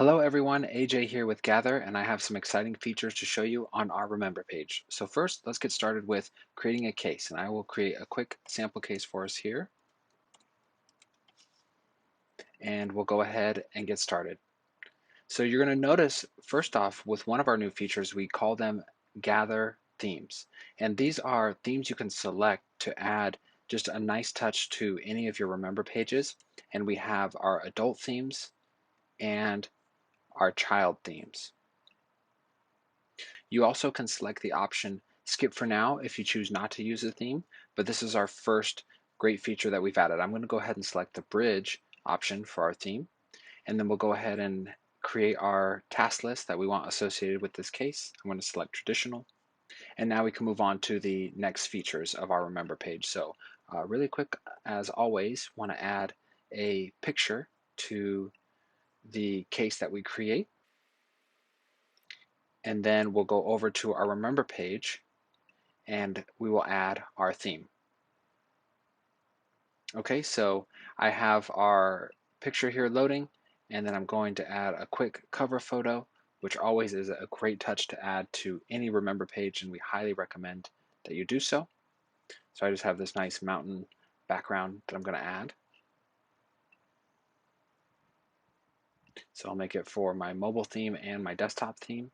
Hello everyone, AJ here with Gather, and I have some exciting features to show you on our Remember page. So first, let's get started with creating a case, and I will create a quick sample case for us here, and we'll go ahead and get started. So you're going to notice, first off, with one of our new features, we call them Gather themes. And these are themes you can select to add just a nice touch to any of your Remember pages. And we have our adult themes and our child themes. You also can select the option skip for now if you choose not to use the theme, but this is our first great feature that we've added. I'm going to go ahead and select the bridge option for our theme, and then we'll go ahead and create our task list that we want associated with this case. I'm going to select traditional, and now we can move on to the next features of our Remember page. So really quick, as always, want to add a picture to the case that we create, and then we'll go over to our Remember page and we will add our theme. Okay, so I have our picture here loading, and then I'm going to add a quick cover photo, which always is a great touch to add to any Remember page, and we highly recommend that you do so. So I just have this nice mountain background that I'm going to add. So I'll make it for my mobile theme and my desktop theme,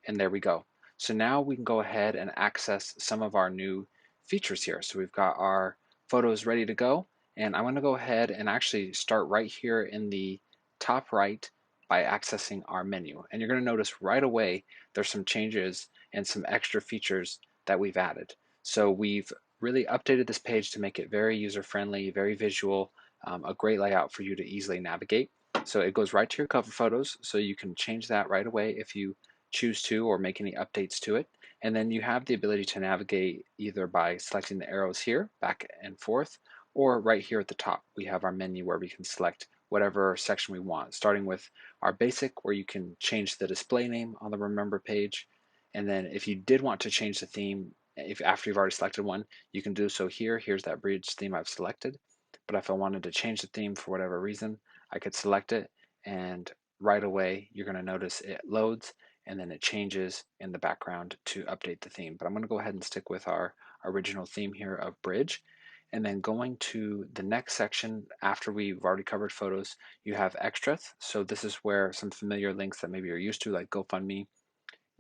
and there we go. So now we can go ahead and access some of our new features here. So we've got our photos ready to go, and I'm going to go ahead and actually start right here in the top right by accessing our menu. And you're going to notice right away there's some changes and some extra features that we've added. So we've really updated this page to make it very user-friendly, very visual, a great layout for you to easily navigate. So it goes right to your cover photos, so you can change that right away if you choose to or make any updates to it. And then you have the ability to navigate either by selecting the arrows here, back and forth, or right here at the top, we have our menu where we can select whatever section we want, starting with our basic, where you can change the display name on the Remember page. And then if you did want to change the theme, if after you've already selected one, you can do so here. Here's that bridge theme I've selected. But if I wanted to change the theme for whatever reason, I could select it, and right away you're going to notice it loads and then it changes in the background to update the theme. But I'm going to go ahead and stick with our original theme here of bridge. And then going to the next section after we've already covered photos, you have extras. So this is where some familiar links that maybe you're used to, like GoFundMe,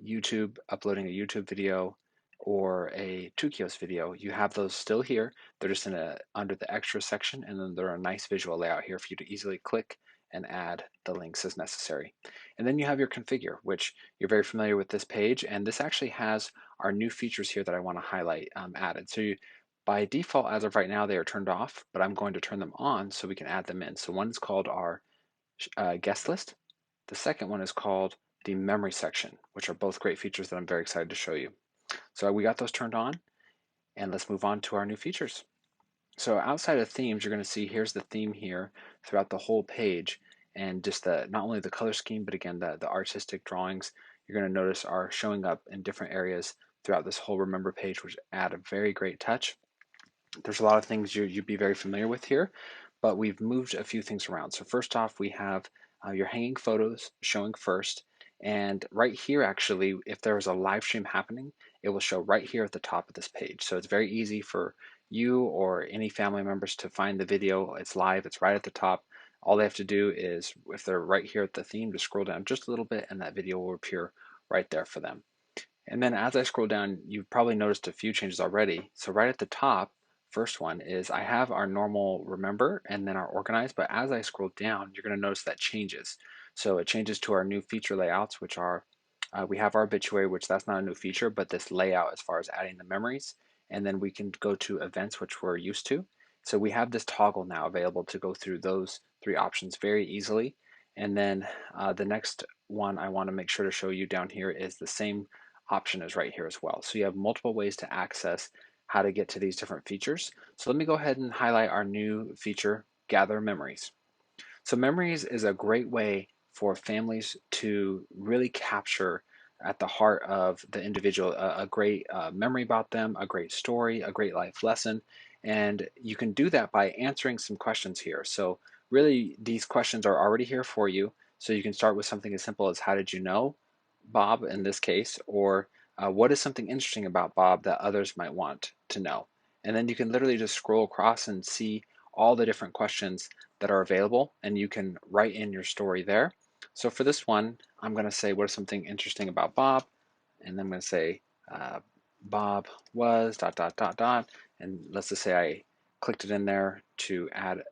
YouTube, uploading a YouTube video, or a Tukios video, you have those still here. They're just under the extra section, and then they're a nice visual layout here for you to easily click and add the links as necessary. And then you have your configure, which you're very familiar with this page, and this actually has our new features here that I want to highlight added. So by default, as of right now, they are turned off, but I'm going to turn them on so we can add them in. So one is called our guest list. The second one is called the memory section, which are both great features that I'm very excited to show you. So we got those turned on, and let's move on to our new features. So outside of themes, you're going to see here's the theme here throughout the whole page, and just not only the color scheme, but again the artistic drawings you're going to notice are showing up in different areas throughout this whole Remember page, which add a very great touch. There's a lot of things you'd be very familiar with here, but we've moved a few things around. So first off, we have your hanging photos showing first. And right here, actually, if there is a live stream happening, it will show right here at the top of this page. So it's very easy for you or any family members to find the video. It's live, it's right at the top. All they have to do is, if they're right here at the theme, to scroll down just a little bit and that video will appear right there for them. And then as I scroll down, you've probably noticed a few changes already. So right at the top, first one is I have our normal remember and then our organize, but as I scroll down, you're going to notice that changes. So it changes to our new feature layouts, which are, we have our obituary, which that's not a new feature, but this layout as far as adding the memories. And then we can go to events, which we're used to. So we have this toggle now available to go through those three options very easily. And then the next one I want to make sure to show you down here is the same option is right here as well. So you have multiple ways to access how to get to these different features. So let me go ahead and highlight our new feature, Gather Memories. So memories is a great way for families to really capture at the heart of the individual a great memory about them, a great story, a great life lesson. And you can do that by answering some questions here. So really these questions are already here for you. So you can start with something as simple as how did you know Bob in this case, or what is something interesting about Bob that others might want to know? And then you can literally just scroll across and see all the different questions that are available, and you can write in your story there. So for this one, I'm going to say, what is something interesting about Bob? And then I'm going to say, uh, Bob was dot dot dot dot. And let's just say I clicked it in there to add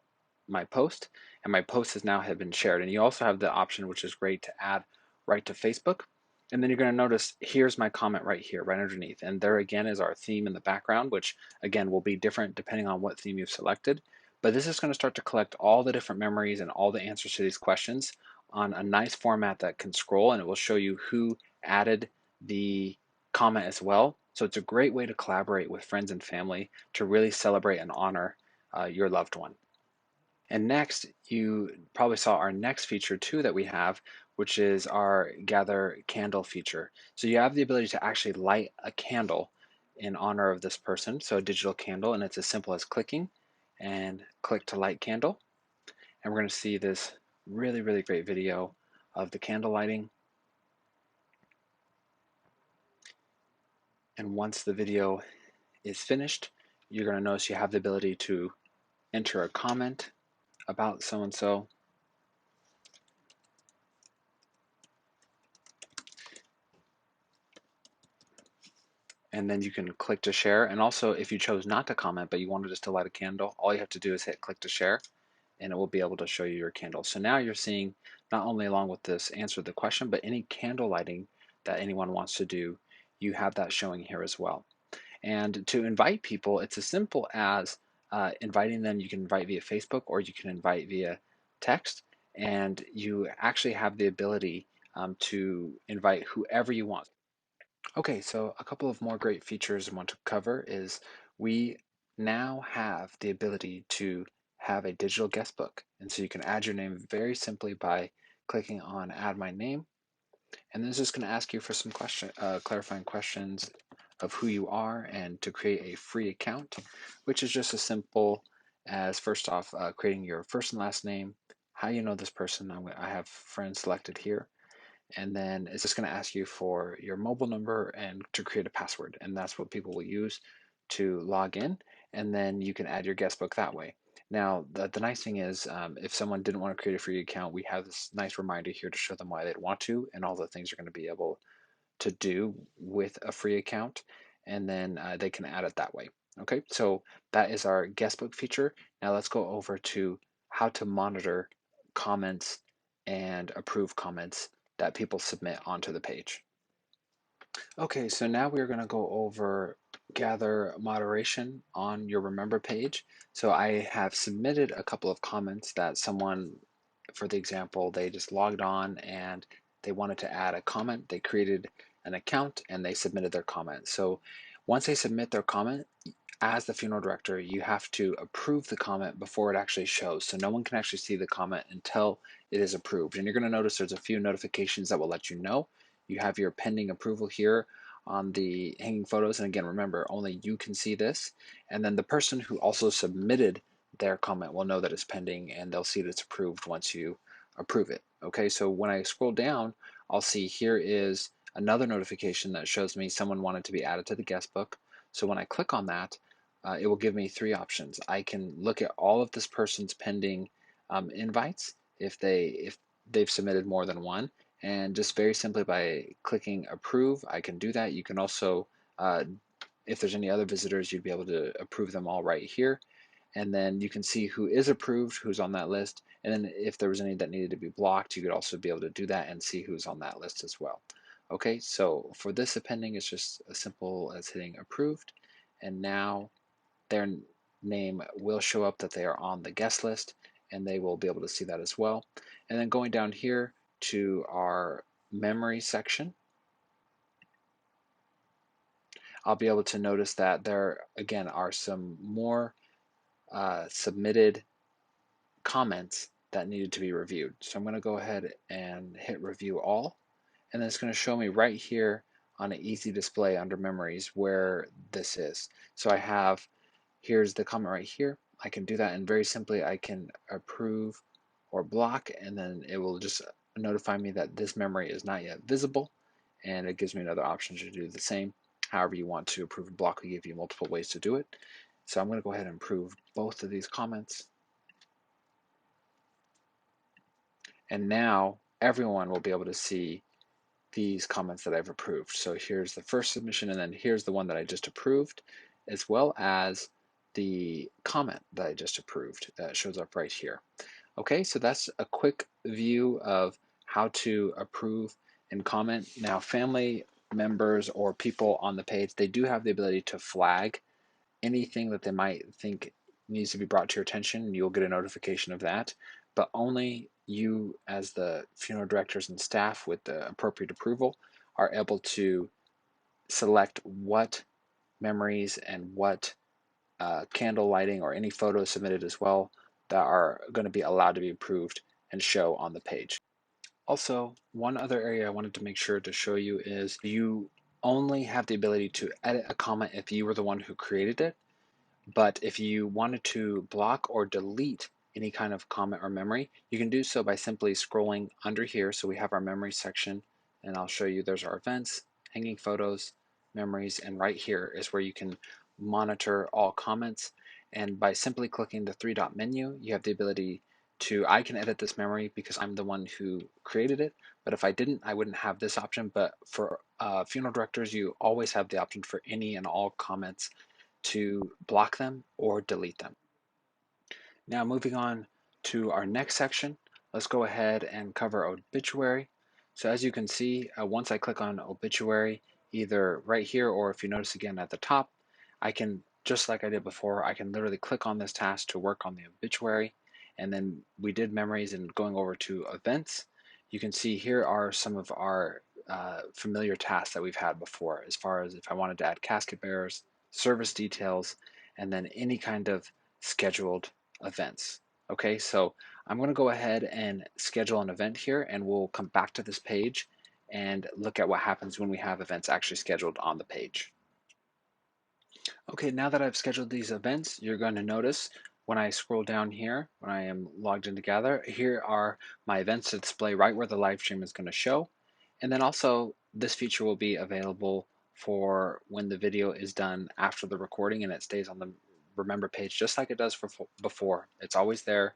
my post, and my post has now have been shared. And you also have the option, which is great, to add right to Facebook. And then you're going to notice here's my comment right here, right underneath. And there again is our theme in the background, which again will be different depending on what theme you've selected. But this is going to start to collect all the different memories and all the answers to these questions on a nice format that can scroll, and it will show you who added the comment as well. So it's a great way to collaborate with friends and family to really celebrate and honor your loved one. And next, you probably saw our next feature too that we have, which is our gather candle feature. So you have the ability to actually light a candle in honor of this person. So a digital candle, and it's as simple as clicking and click to light candle. And we're going to see this really, really great video of the candle lighting. And once the video is finished, you're going to notice you have the ability to enter a comment about so and so. And then you can click to share. And also, if you chose not to comment, but you wanted just to light a candle, all you have to do is hit click to share, and it will be able to show you your candle. So now you're seeing not only along with this answer to the question, but any candle lighting that anyone wants to do, you have that showing here as well. And to invite people, it's as simple as inviting them. You can invite via Facebook or you can invite via text, and you actually have the ability to invite whoever you want. Okay, so a couple of more great features I want to cover is we now have the ability to have a digital guest book. And so you can add your name very simply by clicking on add my name. And then it's just going to ask you for some clarifying questions of who you are and to create a free account, which is just as simple as first off, creating your first and last name, how you know this person. I have friends selected here, and then it's just going to ask you for your mobile number and to create a password, and that's what people will use to log in, and then you can add your guest book that way. Now the nice thing is, if someone didn't want to create a free account, we have this nice reminder here to show them why they'd want to and all the things they're going to be able to do with a free account, and then they can add it that way. Okay, so that is our guestbook feature. Now let's go over to how to monitor comments and approve comments that people submit onto the page. Okay, so now we're going to go over gather moderation on your remember page. So I have submitted a couple of comments that someone, for the example, they just logged on and they wanted to add a comment. They created an account and they submitted their comment. So once they submit their comment, as the funeral director, you have to approve the comment before it actually shows. So no one can actually see the comment until it is approved. And you're going to notice there's a few notifications that will let you know. You have your pending approval here on the hanging photos. And again, remember, only you can see this. And then the person who also submitted their comment will know that it's pending and they'll see that it's approved once you approve it. Okay, so when I scroll down, I'll see here is another notification that shows me someone wanted to be added to the guest book. So when I click on that, it will give me three options. I can look at all of this person's pending invites if they've submitted more than one, and just very simply by clicking approve, I can do that. You can also, if there's any other visitors, you'd be able to approve them all right here, and then you can see who is approved, who's on that list, and then if there was any that needed to be blocked, you could also be able to do that and see who's on that list as well. Okay, so for this appending, it's just as simple as hitting approved, and now their name will show up that they are on the guest list, and they will be able to see that as well. And then going down here to our memory section, I'll be able to notice that there again are some more submitted comments that needed to be reviewed. So I'm going to go ahead and hit review all, and then it's going to show me right here on an easy display under memories where this is. So I have, here's the comment right here. I can do that, and very simply I can approve or block, and then it will just notify me that this memory is not yet visible, and it gives me another option to do the same. However you want to approve a block, we give you multiple ways to do it. So I'm going to go ahead and approve both of these comments. And now everyone will be able to see these comments that I've approved. So here's the first submission, and then here's the one that I just approved, as well as the comment that I just approved that shows up right here. Okay, so that's a quick view of how to approve and comment. Now, family members or people on the page, they do have the ability to flag anything that they might think needs to be brought to your attention, and you'll get a notification of that. But only you, as the funeral directors and staff with the appropriate approval, are able to select what memories and what candle lighting or any photos submitted as well that are going to be allowed to be approved and show on the page. Also, one other area I wanted to make sure to show you is you only have the ability to edit a comment if you were the one who created it. But if you wanted to block or delete any kind of comment or memory, you can do so by simply scrolling under here. So we have our memory section, and I'll show you there's our events, hanging photos, memories, and right here is where you can monitor all comments. And by simply clicking the three-dot menu, you have the ability to, I can edit this memory because I'm the one who created it, but if I didn't, I wouldn't have this option. But for funeral directors, you always have the option for any and all comments to block them or delete them. Now moving on to our next section, let's go ahead and cover obituary. So as you can see, once I click on obituary, either right here or if you notice again at the top, I can, just like I did before, I can literally click on this task to work on the obituary. And then we did memories, and going over to events, you can see here are some of our familiar tasks that we've had before, as far as if I wanted to add casket bearers, service details, and then any kind of scheduled events. Okay, so I'm going to go ahead and schedule an event here, and we'll come back to this page and look at what happens when we have events actually scheduled on the page. Okay, now that I've scheduled these events, you're going to notice when I scroll down here, when I am logged in to Gather, here are my events to display right where the live stream is going to show. And then also, this feature will be available for when the video is done after the recording, and it stays on the Remember page just like it does for before. It's always there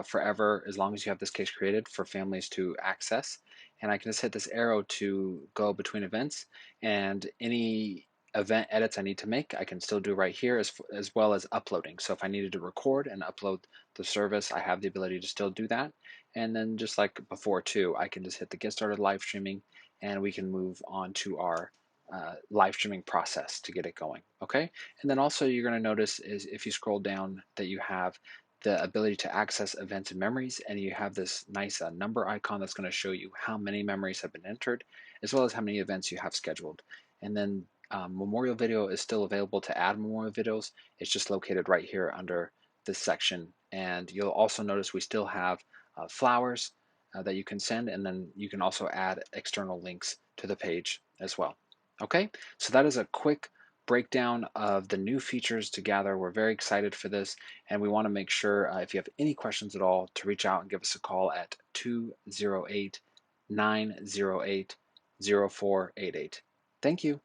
forever as long as you have this case created for families to access. And I can just hit this arrow to go between events, and any event edits I need to make, I can still do right here, as well as uploading. So if I needed to record and upload the service, I have the ability to still do that. And then just like before too, I can just hit the get started live streaming, and we can move on to our live streaming process to get it going. Okay. And then also you're going to notice is if you scroll down that you have the ability to access events and memories, and you have this nice number icon that's going to show you how many memories have been entered, as well as how many events you have scheduled. And then memorial video is still available to add memorial videos. It's just located right here under this section. And you'll also notice we still have flowers that you can send, and then you can also add external links to the page as well. Okay, so that is a quick breakdown of the new features to Gather. We're very excited for this, and we want to make sure if you have any questions at all to reach out and give us a call at 208 908 0488. Thank you.